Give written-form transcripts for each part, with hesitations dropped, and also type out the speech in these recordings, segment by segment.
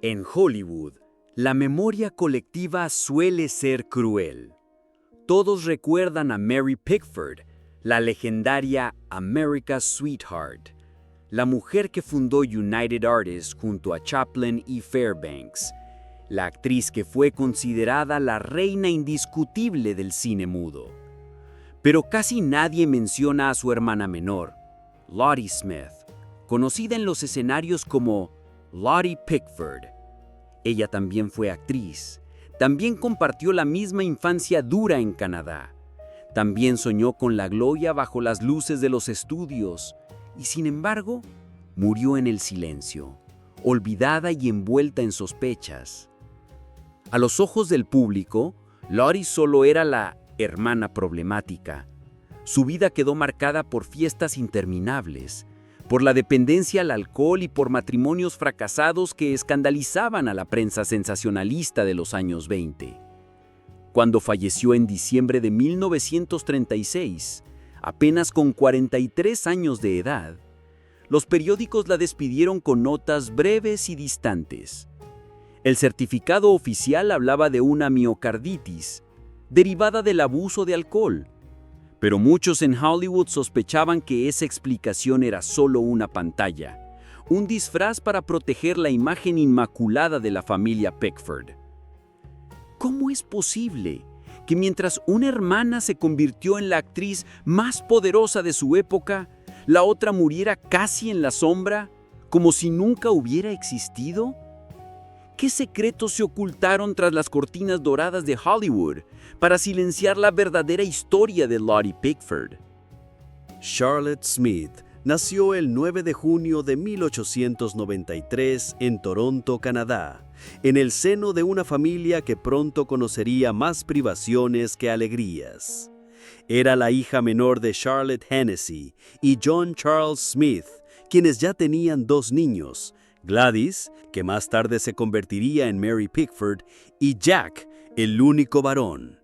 En Hollywood, la memoria colectiva suele ser cruel. Todos recuerdan a Mary Pickford, la legendaria America's Sweetheart, la mujer que fundó United Artists junto a Chaplin y Fairbanks, la actriz que fue considerada la reina indiscutible del cine mudo. Pero casi nadie menciona a su hermana menor, Lottie Smith, conocida en los escenarios como Lottie Pickford. Ella también fue actriz, también compartió la misma infancia dura en Canadá, también soñó con la gloria bajo las luces de los estudios y, sin embargo, murió en el silencio, olvidada y envuelta en sospechas. A los ojos del público, Lottie solo era la hermana problemática. Su vida quedó marcada por fiestas interminables, por la dependencia al alcohol y por matrimonios fracasados que escandalizaban a la prensa sensacionalista de los años 20. Cuando falleció en diciembre de 1936, apenas con 43 años de edad, los periódicos la despidieron con notas breves y distantes. El certificado oficial hablaba de una miocarditis, derivada del abuso de alcohol, pero muchos en Hollywood sospechaban que esa explicación era solo una pantalla, un disfraz para proteger la imagen inmaculada de la familia Pickford. ¿Cómo es posible que mientras una hermana se convirtió en la actriz más poderosa de su época, la otra muriera casi en la sombra, como si nunca hubiera existido? ¿Qué secretos se ocultaron tras las cortinas doradas de Hollywood para silenciar la verdadera historia de Lottie Pickford? Charlotte Smith nació el 9 de junio de 1893 en Toronto, Canadá, en el seno de una familia que pronto conocería más privaciones que alegrías. Era la hija menor de Charlotte Hennessy y John Charles Smith, quienes ya tenían 2 niños, Gladys, que más tarde se convertiría en Mary Pickford, y Jack, el único varón.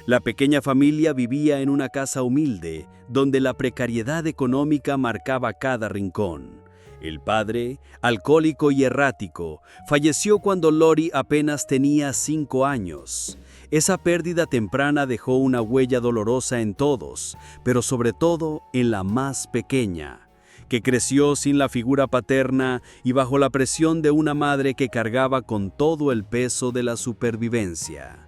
La pequeña familia vivía en una casa humilde, donde la precariedad económica marcaba cada rincón. El padre, alcohólico y errático, falleció cuando Lottie apenas tenía 5 años. Esa pérdida temprana dejó una huella dolorosa en todos, pero sobre todo en la más pequeña, que creció sin la figura paterna y bajo la presión de una madre que cargaba con todo el peso de la supervivencia.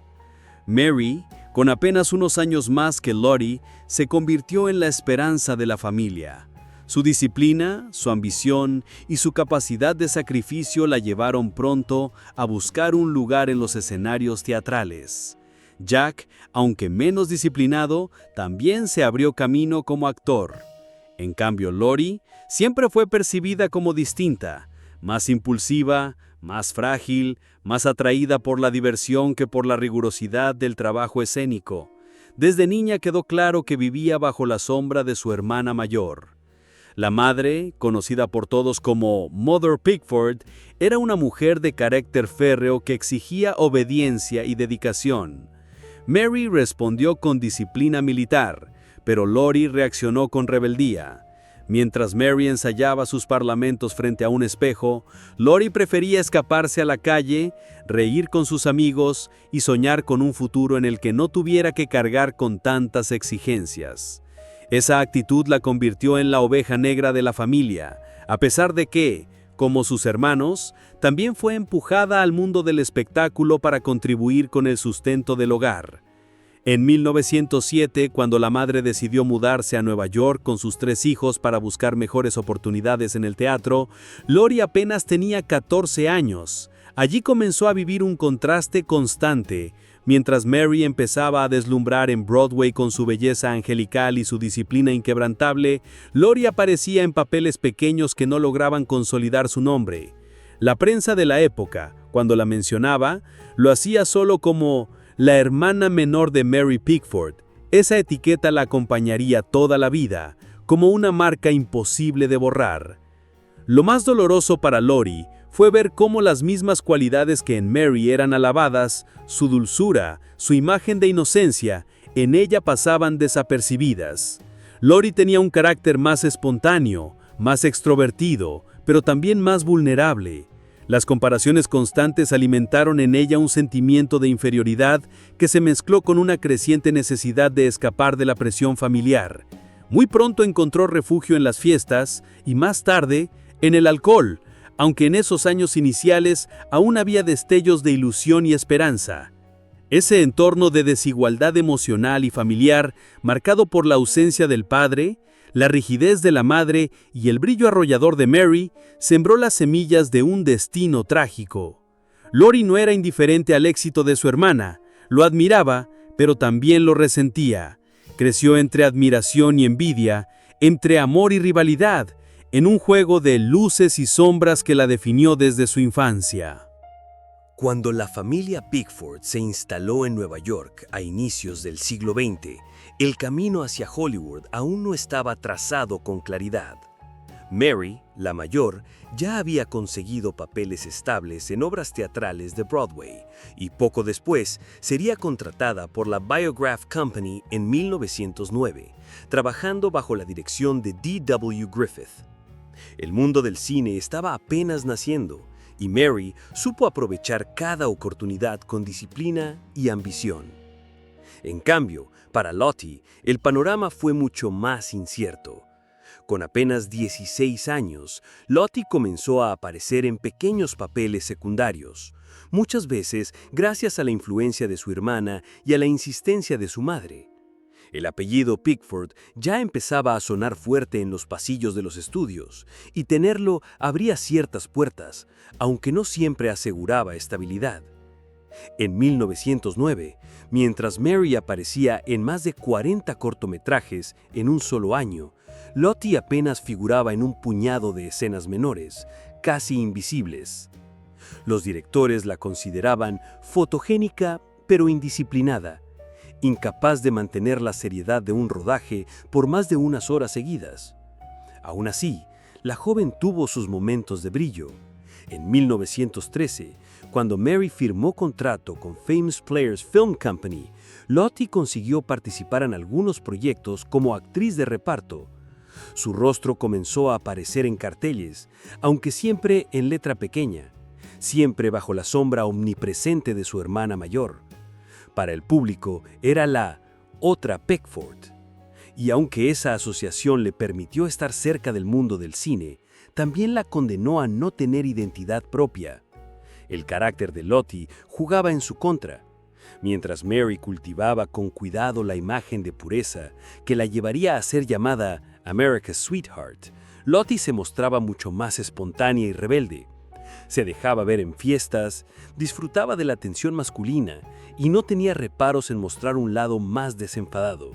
Mary, con apenas unos años más que Lottie, se convirtió en la esperanza de la familia. Su disciplina, su ambición y su capacidad de sacrificio la llevaron pronto a buscar un lugar en los escenarios teatrales. Jack, aunque menos disciplinado, también se abrió camino como actor. En cambio, Lottie siempre fue percibida como distinta, más impulsiva, más frágil, más atraída por la diversión que por la rigurosidad del trabajo escénico. Desde niña quedó claro que vivía bajo la sombra de su hermana mayor. La madre, conocida por todos como Mother Pickford, era una mujer de carácter férreo que exigía obediencia y dedicación. Mary respondió con disciplina militar, pero Lottie reaccionó con rebeldía. Mientras Mary ensayaba sus parlamentos frente a un espejo, Lottie prefería escaparse a la calle, reír con sus amigos y soñar con un futuro en el que no tuviera que cargar con tantas exigencias. Esa actitud la convirtió en la oveja negra de la familia, a pesar de que, como sus hermanos, también fue empujada al mundo del espectáculo para contribuir con el sustento del hogar. En 1907, cuando la madre decidió mudarse a Nueva York con sus 3 hijos para buscar mejores oportunidades en el teatro, Lottie apenas tenía 14 años. Allí comenzó a vivir un contraste constante. Mientras Mary empezaba a deslumbrar en Broadway con su belleza angelical y su disciplina inquebrantable, Lottie aparecía en papeles pequeños que no lograban consolidar su nombre. La prensa de la época, cuando la mencionaba, lo hacía solo como la hermana menor de Mary Pickford. Esa etiqueta la acompañaría toda la vida, como una marca imposible de borrar. Lo más doloroso para Lottie fue ver cómo las mismas cualidades que en Mary eran alabadas, su dulzura, su imagen de inocencia, en ella pasaban desapercibidas. Lottie tenía un carácter más espontáneo, más extrovertido, pero también más vulnerable. Las comparaciones constantes alimentaron en ella un sentimiento de inferioridad que se mezcló con una creciente necesidad de escapar de la presión familiar. Muy pronto encontró refugio en las fiestas y más tarde en el alcohol, aunque en esos años iniciales aún había destellos de ilusión y esperanza. Ese entorno de desigualdad emocional y familiar, marcado por la ausencia del padre, la rigidez de la madre y el brillo arrollador de Mary, sembró las semillas de un destino trágico. Lori no era indiferente al éxito de su hermana, lo admiraba, pero también lo resentía. Creció entre admiración y envidia, entre amor y rivalidad, en un juego de luces y sombras que la definió desde su infancia. Cuando la familia Pickford se instaló en Nueva York a inicios del siglo XX, el camino hacia Hollywood aún no estaba trazado con claridad. Mary, la mayor, ya había conseguido papeles estables en obras teatrales de Broadway y poco después sería contratada por la Biograph Company en 1909, trabajando bajo la dirección de D.W. Griffith. El mundo del cine estaba apenas naciendo y Mary supo aprovechar cada oportunidad con disciplina y ambición. En cambio, para Lottie, el panorama fue mucho más incierto. Con apenas 16 años, Lottie comenzó a aparecer en pequeños papeles secundarios, muchas veces gracias a la influencia de su hermana y a la insistencia de su madre. El apellido Pickford ya empezaba a sonar fuerte en los pasillos de los estudios, y tenerlo abría ciertas puertas, aunque no siempre aseguraba estabilidad. En 1909, mientras Mary aparecía en más de 40 cortometrajes en un solo año, Lottie apenas figuraba en un puñado de escenas menores, casi invisibles. Los directores la consideraban fotogénica pero indisciplinada, incapaz de mantener la seriedad de un rodaje por más de unas horas seguidas. Aún así, la joven tuvo sus momentos de brillo. En 1913, cuando Mary firmó contrato con Famous Players Film Company, Lottie consiguió participar en algunos proyectos como actriz de reparto. Su rostro comenzó a aparecer en carteles, aunque siempre en letra pequeña, siempre bajo la sombra omnipresente de su hermana mayor. Para el público era la otra Pickford. Y aunque esa asociación le permitió estar cerca del mundo del cine, también la condenó a no tener identidad propia. El carácter de Lottie jugaba en su contra. Mientras Mary cultivaba con cuidado la imagen de pureza que la llevaría a ser llamada America's Sweetheart, Lottie se mostraba mucho más espontánea y rebelde. Se dejaba ver en fiestas, disfrutaba de la atención masculina y no tenía reparos en mostrar un lado más desenfadado.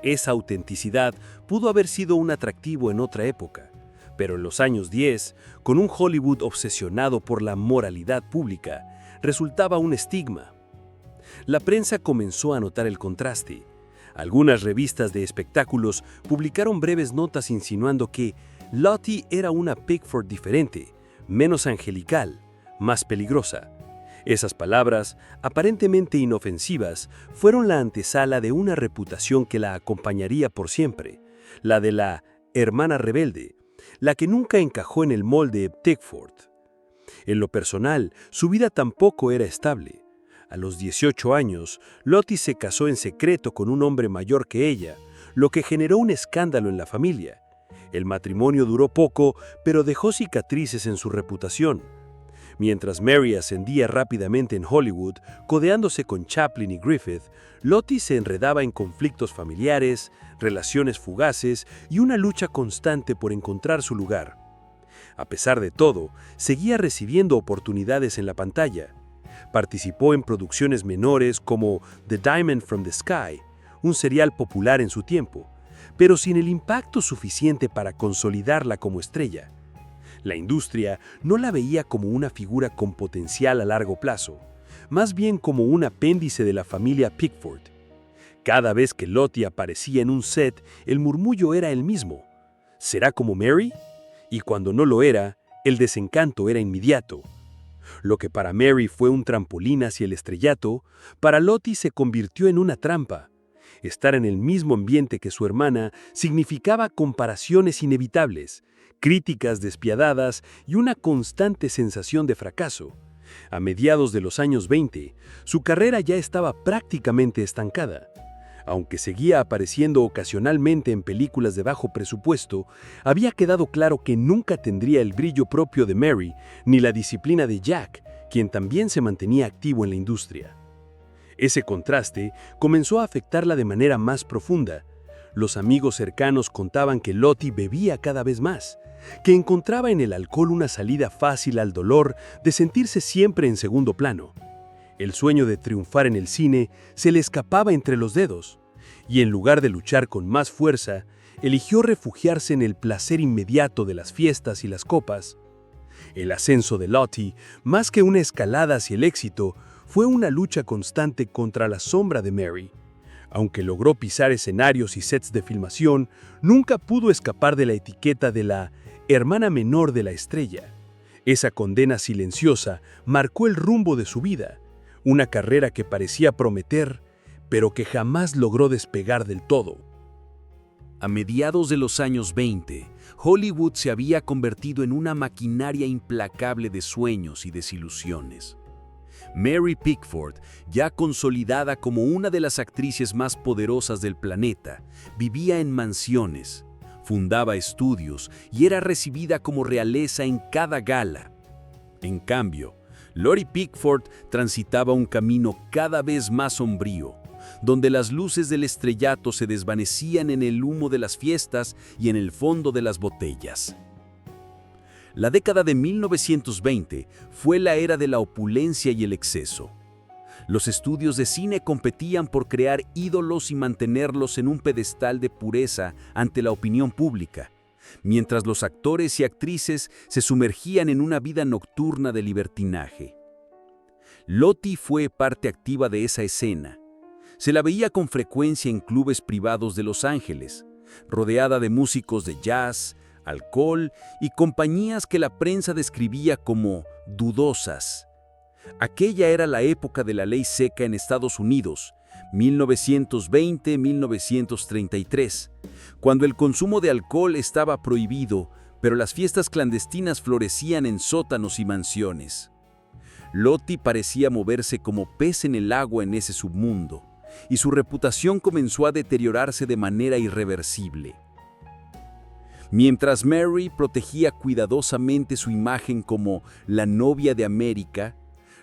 Esa autenticidad pudo haber sido un atractivo en otra época, pero en los años 10, con un Hollywood obsesionado por la moralidad pública, resultaba un estigma. La prensa comenzó a notar el contraste. Algunas revistas de espectáculos publicaron breves notas insinuando que Lottie era una Pickford diferente, menos angelical, más peligrosa. Esas palabras, aparentemente inofensivas, fueron la antesala de una reputación que la acompañaría por siempre, la de la hermana rebelde, la que nunca encajó en el molde Pickford. En lo personal, su vida tampoco era estable. A los 18 años, Lottie se casó en secreto con un hombre mayor que ella, lo que generó un escándalo en la familia. El matrimonio duró poco, pero dejó cicatrices en su reputación. Mientras Mary ascendía rápidamente en Hollywood, codeándose con Chaplin y Griffith, Lottie se enredaba en conflictos familiares, relaciones fugaces y una lucha constante por encontrar su lugar. A pesar de todo, seguía recibiendo oportunidades en la pantalla. Participó en producciones menores como The Diamond from the Sky, un serial popular en su tiempo, pero sin el impacto suficiente para consolidarla como estrella. La industria no la veía como una figura con potencial a largo plazo, más bien como un apéndice de la familia Pickford. Cada vez que Lottie aparecía en un set, el murmullo era el mismo. ¿Será como Mary? Y cuando no lo era, el desencanto era inmediato. Lo que para Mary fue un trampolín hacia el estrellato, para Lottie se convirtió en una trampa. Estar en el mismo ambiente que su hermana significaba comparaciones inevitables, críticas despiadadas y una constante sensación de fracaso. A mediados de los años 20, su carrera ya estaba prácticamente estancada. Aunque seguía apareciendo ocasionalmente en películas de bajo presupuesto, había quedado claro que nunca tendría el brillo propio de Mary ni la disciplina de Jack, quien también se mantenía activo en la industria. Ese contraste comenzó a afectarla de manera más profunda. Los amigos cercanos contaban que Lottie bebía cada vez más, que encontraba en el alcohol una salida fácil al dolor de sentirse siempre en segundo plano. El sueño de triunfar en el cine se le escapaba entre los dedos, y en lugar de luchar con más fuerza, eligió refugiarse en el placer inmediato de las fiestas y las copas. El ascenso de Lottie, más que una escalada hacia el éxito, fue una lucha constante contra la sombra de Mary. Aunque logró pisar escenarios y sets de filmación, nunca pudo escapar de la etiqueta de la hermana menor de la estrella. Esa condena silenciosa marcó el rumbo de su vida, una carrera que parecía prometer, pero que jamás logró despegar del todo. A mediados de los años 20, Hollywood se había convertido en una maquinaria implacable de sueños y desilusiones. Mary Pickford, ya consolidada como una de las actrices más poderosas del planeta, vivía en mansiones, fundaba estudios y era recibida como realeza en cada gala. En cambio, Lottie Pickford transitaba un camino cada vez más sombrío, donde las luces del estrellato se desvanecían en el humo de las fiestas y en el fondo de las botellas. La década de 1920 fue la era de la opulencia y el exceso. Los estudios de cine competían por crear ídolos y mantenerlos en un pedestal de pureza ante la opinión pública, mientras los actores y actrices se sumergían en una vida nocturna de libertinaje. Lottie fue parte activa de esa escena. Se la veía con frecuencia en clubes privados de Los Ángeles, rodeada de músicos de jazz, alcohol y compañías que la prensa describía como dudosas. Aquella era la época de la ley seca en Estados Unidos, 1920-1933, cuando el consumo de alcohol estaba prohibido, pero las fiestas clandestinas florecían en sótanos y mansiones. Lottie parecía moverse como pez en el agua en ese submundo, y su reputación comenzó a deteriorarse de manera irreversible. Mientras Mary protegía cuidadosamente su imagen como la novia de América,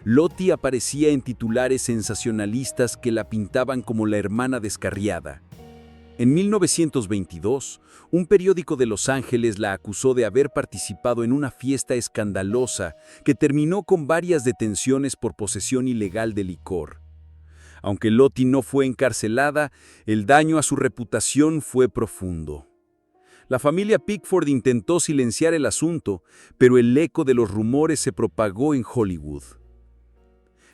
Lottie aparecía en titulares sensacionalistas que la pintaban como la hermana descarriada. En 1922, un periódico de Los Ángeles la acusó de haber participado en una fiesta escandalosa que terminó con varias detenciones por posesión ilegal de licor. Aunque Lottie no fue encarcelada, el daño a su reputación fue profundo. La familia Pickford intentó silenciar el asunto, pero el eco de los rumores se propagó en Hollywood.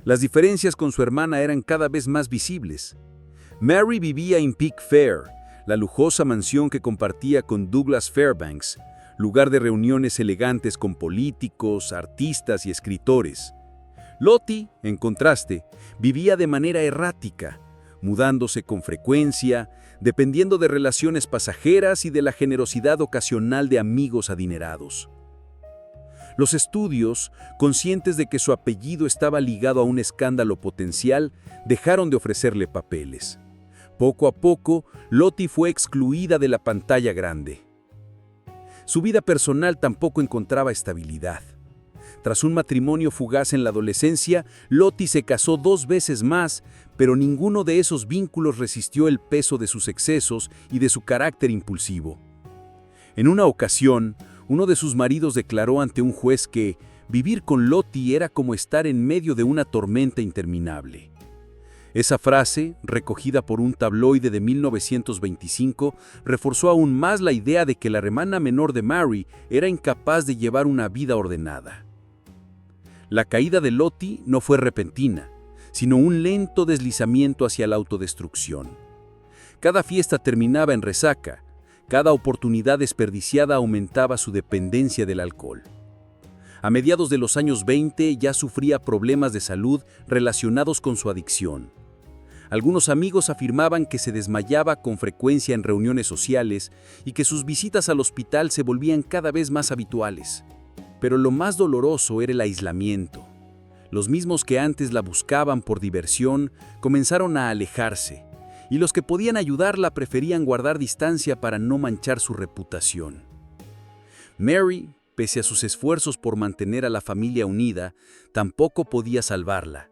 Las diferencias con su hermana eran cada vez más visibles. Mary vivía en Pickfair, la lujosa mansión que compartía con Douglas Fairbanks, lugar de reuniones elegantes con políticos, artistas y escritores. Lottie, en contraste, vivía de manera errática, mudándose con frecuencia, dependiendo de relaciones pasajeras y de la generosidad ocasional de amigos adinerados. Los estudios, conscientes de que su apellido estaba ligado a un escándalo potencial, dejaron de ofrecerle papeles. Poco a poco, Lottie fue excluida de la pantalla grande. Su vida personal tampoco encontraba estabilidad. Tras un matrimonio fugaz en la adolescencia, Lottie se casó 2 veces más, pero ninguno de esos vínculos resistió el peso de sus excesos y de su carácter impulsivo. En una ocasión, uno de sus maridos declaró ante un juez que vivir con Lottie era como estar en medio de una tormenta interminable. Esa frase, recogida por un tabloide de 1925, reforzó aún más la idea de que la hermana menor de Mary era incapaz de llevar una vida ordenada. La caída de Lottie no fue repentina, sino un lento deslizamiento hacia la autodestrucción. Cada fiesta terminaba en resaca, cada oportunidad desperdiciada aumentaba su dependencia del alcohol. A mediados de los años 20 ya sufría problemas de salud relacionados con su adicción. Algunos amigos afirmaban que se desmayaba con frecuencia en reuniones sociales y que sus visitas al hospital se volvían cada vez más habituales. Pero lo más doloroso era el aislamiento. Los mismos que antes la buscaban por diversión comenzaron a alejarse, y los que podían ayudarla preferían guardar distancia para no manchar su reputación. Mary, pese a sus esfuerzos por mantener a la familia unida, tampoco podía salvarla.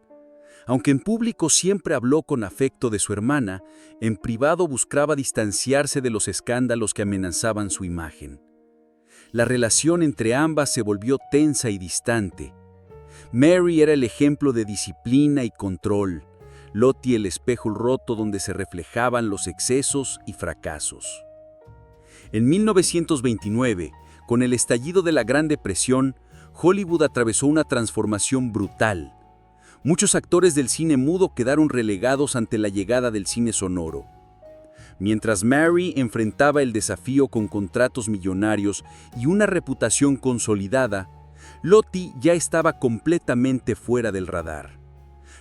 Aunque en público siempre habló con afecto de su hermana, en privado buscaba distanciarse de los escándalos que amenazaban su imagen. La relación entre ambas se volvió tensa y distante. Mary era el ejemplo de disciplina y control, Lottie el espejo roto donde se reflejaban los excesos y fracasos. En 1929, con el estallido de la Gran Depresión, Hollywood atravesó una transformación brutal. Muchos actores del cine mudo quedaron relegados ante la llegada del cine sonoro. Mientras Mary enfrentaba el desafío con contratos millonarios y una reputación consolidada, Lottie ya estaba completamente fuera del radar.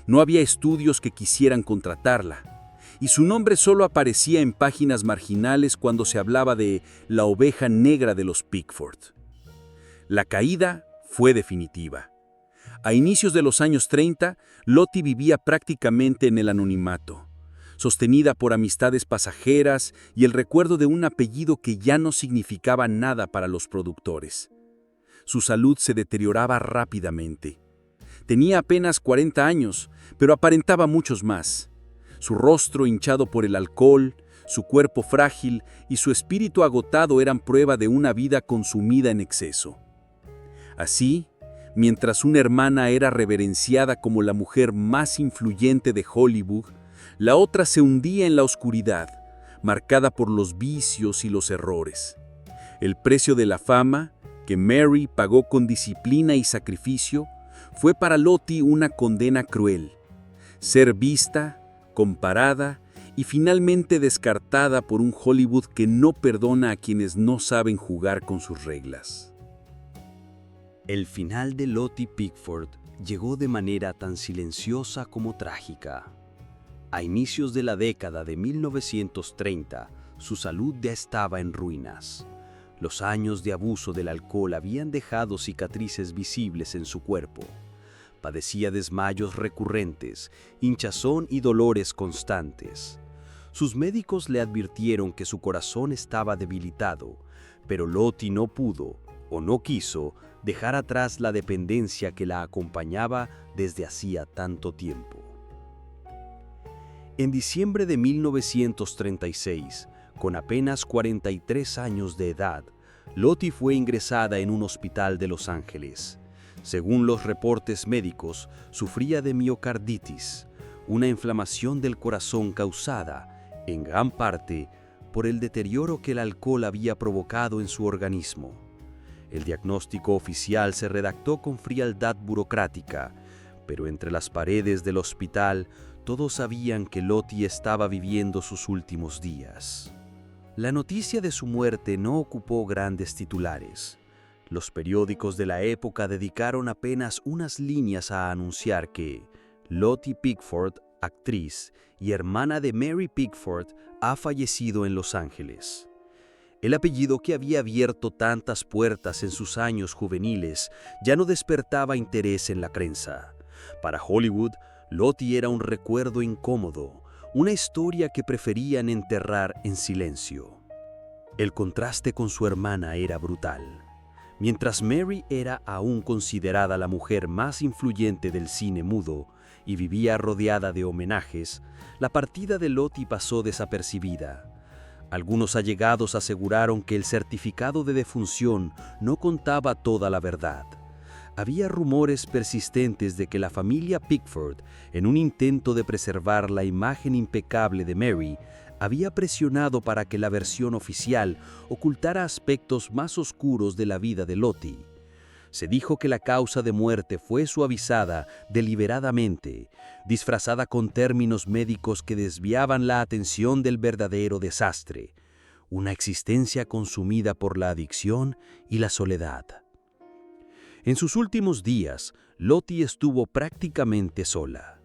No había estudios que quisieran contratarla, y su nombre solo aparecía en páginas marginales cuando se hablaba de la oveja negra de los Pickford. La caída fue definitiva. A inicios de los años 30, Lottie vivía prácticamente en el anonimato, sostenida por amistades pasajeras y el recuerdo de un apellido que ya no significaba nada para los productores. Su salud se deterioraba rápidamente. Tenía apenas 40 años, pero aparentaba muchos más. Su rostro hinchado por el alcohol, su cuerpo frágil y su espíritu agotado eran prueba de una vida consumida en exceso. Así, mientras una hermana era reverenciada como la mujer más influyente de Hollywood, la otra se hundía en la oscuridad, marcada por los vicios y los errores. El precio de la fama, que Mary pagó con disciplina y sacrificio, fue para Lottie una condena cruel. Ser vista, comparada y finalmente descartada por un Hollywood que no perdona a quienes no saben jugar con sus reglas. El final de Lottie Pickford llegó de manera tan silenciosa como trágica. A inicios de la década de 1930, su salud ya estaba en ruinas. Los años de abuso del alcohol habían dejado cicatrices visibles en su cuerpo. Padecía desmayos recurrentes, hinchazón y dolores constantes. Sus médicos le advirtieron que su corazón estaba debilitado, pero Lottie no pudo, o no quiso, dejar atrás la dependencia que la acompañaba desde hacía tanto tiempo. En diciembre de 1936, con apenas 43 años de edad, Lottie fue ingresada en un hospital de Los Ángeles. Según los reportes médicos, sufría de miocarditis, una inflamación del corazón causada, en gran parte, por el deterioro que el alcohol había provocado en su organismo. El diagnóstico oficial se redactó con frialdad burocrática, pero entre las paredes del hospital todos sabían que Lottie estaba viviendo sus últimos días. La noticia de su muerte no ocupó grandes titulares. Los periódicos de la época dedicaron apenas unas líneas a anunciar que Lottie Pickford, actriz y hermana de Mary Pickford, ha fallecido en Los Ángeles. El apellido que había abierto tantas puertas en sus años juveniles ya no despertaba interés en la prensa. Para Hollywood, Lottie era un recuerdo incómodo, una historia que preferían enterrar en silencio. El contraste con su hermana era brutal. Mientras Mary era aún considerada la mujer más influyente del cine mudo y vivía rodeada de homenajes, la partida de Lottie pasó desapercibida. Algunos allegados aseguraron que el certificado de defunción no contaba toda la verdad. Había rumores persistentes de que la familia Pickford, en un intento de preservar la imagen impecable de Mary, había presionado para que la versión oficial ocultara aspectos más oscuros de la vida de Lottie. Se dijo que la causa de muerte fue suavizada deliberadamente, disfrazada con términos médicos que desviaban la atención del verdadero desastre, una existencia consumida por la adicción y la soledad. En sus últimos días, Lottie estuvo prácticamente sola.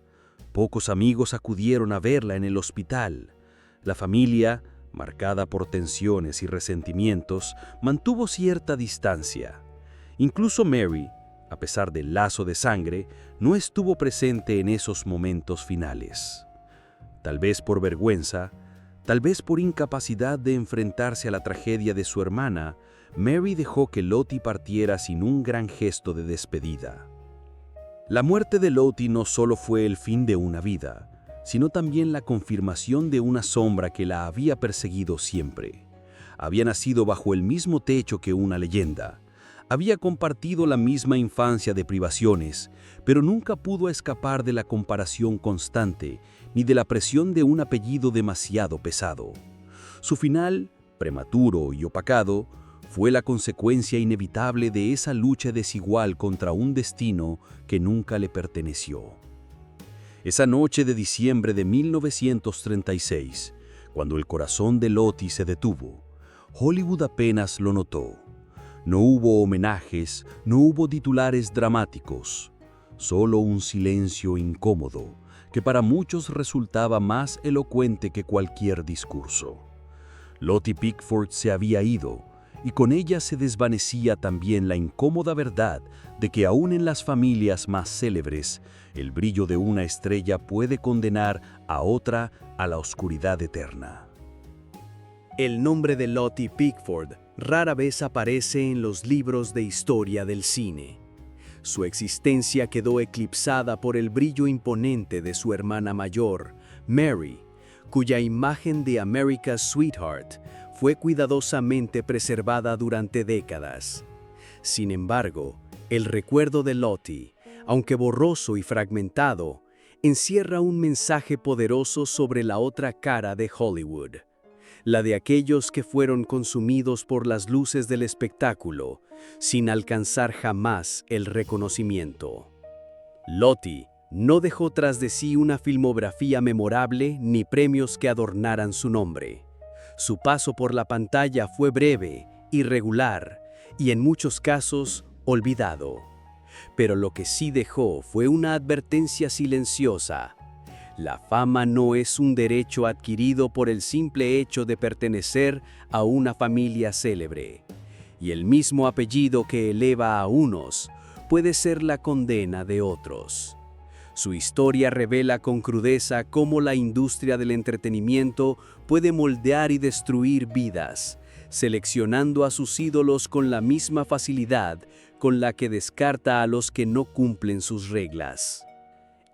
Pocos amigos acudieron a verla en el hospital. La familia, marcada por tensiones y resentimientos, mantuvo cierta distancia. Incluso Mary, a pesar del lazo de sangre, no estuvo presente en esos momentos finales. Tal vez por vergüenza, tal vez por incapacidad de enfrentarse a la tragedia de su hermana, Mary dejó que Lottie partiera sin un gran gesto de despedida. La muerte de Lottie no solo fue el fin de una vida, sino también la confirmación de una sombra que la había perseguido siempre. Había nacido bajo el mismo techo que una leyenda. Había compartido la misma infancia de privaciones, pero nunca pudo escapar de la comparación constante ni de la presión de un apellido demasiado pesado. Su final, prematuro y opacado, fue la consecuencia inevitable de esa lucha desigual contra un destino que nunca le perteneció. Esa noche de diciembre de 1936, cuando el corazón de Lottie se detuvo, Hollywood apenas lo notó. No hubo homenajes, no hubo titulares dramáticos, solo un silencio incómodo que para muchos resultaba más elocuente que cualquier discurso. Lottie Pickford se había ido, y con ella se desvanecía también la incómoda verdad de que aún en las familias más célebres, el brillo de una estrella puede condenar a otra a la oscuridad eterna. El nombre de Lottie Pickford rara vez aparece en los libros de historia del cine. Su existencia quedó eclipsada por el brillo imponente de su hermana mayor, Mary, cuya imagen de America's Sweetheart fue cuidadosamente preservada durante décadas. Sin embargo, el recuerdo de Lottie, aunque borroso y fragmentado, encierra un mensaje poderoso sobre la otra cara de Hollywood, la de aquellos que fueron consumidos por las luces del espectáculo, sin alcanzar jamás el reconocimiento. Lottie no dejó tras de sí una filmografía memorable ni premios que adornaran su nombre. Su paso por la pantalla fue breve, irregular y en muchos casos olvidado. Pero lo que sí dejó fue una advertencia silenciosa. La fama no es un derecho adquirido por el simple hecho de pertenecer a una familia célebre. Y el mismo apellido que eleva a unos puede ser la condena de otros. Su historia revela con crudeza cómo la industria del entretenimiento puede moldear y destruir vidas, seleccionando a sus ídolos con la misma facilidad con la que descarta a los que no cumplen sus reglas.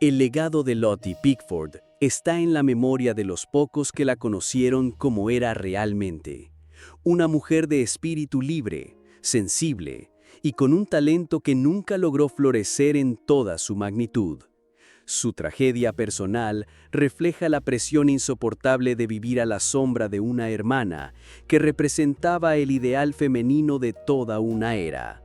El legado de Lottie Pickford está en la memoria de los pocos que la conocieron como era realmente. Una mujer de espíritu libre, sensible y con un talento que nunca logró florecer en toda su magnitud. Su tragedia personal refleja la presión insoportable de vivir a la sombra de una hermana que representaba el ideal femenino de toda una era.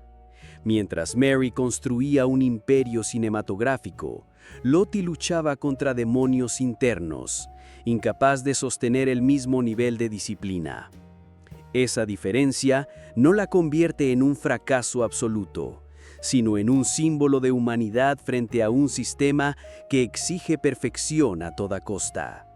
Mientras Mary construía un imperio cinematográfico, Lottie luchaba contra demonios internos, incapaz de sostener el mismo nivel de disciplina. Esa diferencia no la convierte en un fracaso absoluto, sino en un símbolo de humanidad frente a un sistema que exige perfección a toda costa.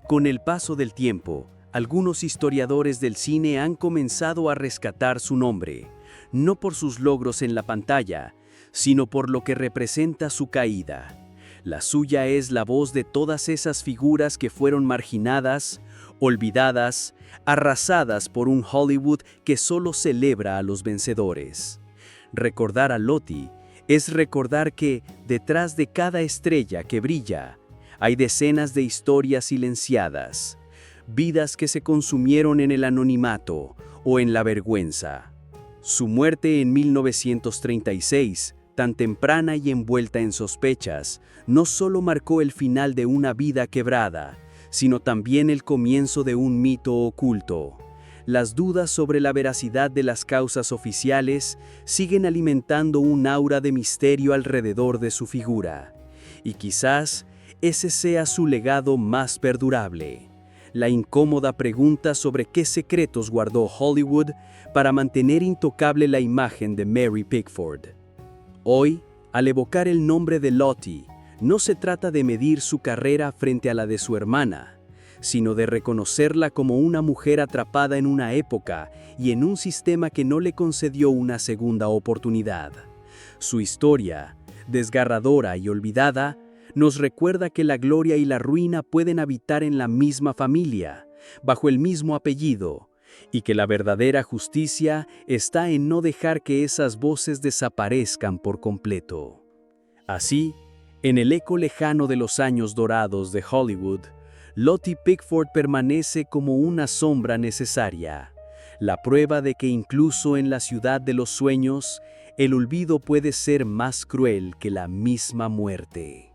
Con el paso del tiempo, algunos historiadores del cine han comenzado a rescatar su nombre, no por sus logros en la pantalla, sino por lo que representa su caída. La suya es la voz de todas esas figuras que fueron marginadas, olvidadas, arrasadas por un Hollywood que solo celebra a los vencedores. Recordar a Lottie es recordar que, detrás de cada estrella que brilla, hay decenas de historias silenciadas, vidas que se consumieron en el anonimato o en la vergüenza. Su muerte en 1936, tan temprana y envuelta en sospechas, no solo marcó el final de una vida quebrada, sino también el comienzo de un mito oculto. Las dudas sobre la veracidad de las causas oficiales siguen alimentando un aura de misterio alrededor de su figura. Y quizás ese sea su legado más perdurable. La incómoda pregunta sobre qué secretos guardó Hollywood para mantener intocable la imagen de Mary Pickford. Hoy, al evocar el nombre de Lottie, No se trata de medir su carrera frente a la de su hermana, sino de reconocerla como una mujer atrapada en una época y en un sistema que no le concedió una segunda oportunidad. Su historia, desgarradora y olvidada, nos recuerda que la gloria y la ruina pueden habitar en la misma familia, bajo el mismo apellido, y que la verdadera justicia está en no dejar que esas voces desaparezcan por completo. Así, en el eco lejano de los años dorados de Hollywood, Lottie Pickford permanece como una sombra necesaria, la prueba de que incluso en la ciudad de los sueños, el olvido puede ser más cruel que la misma muerte.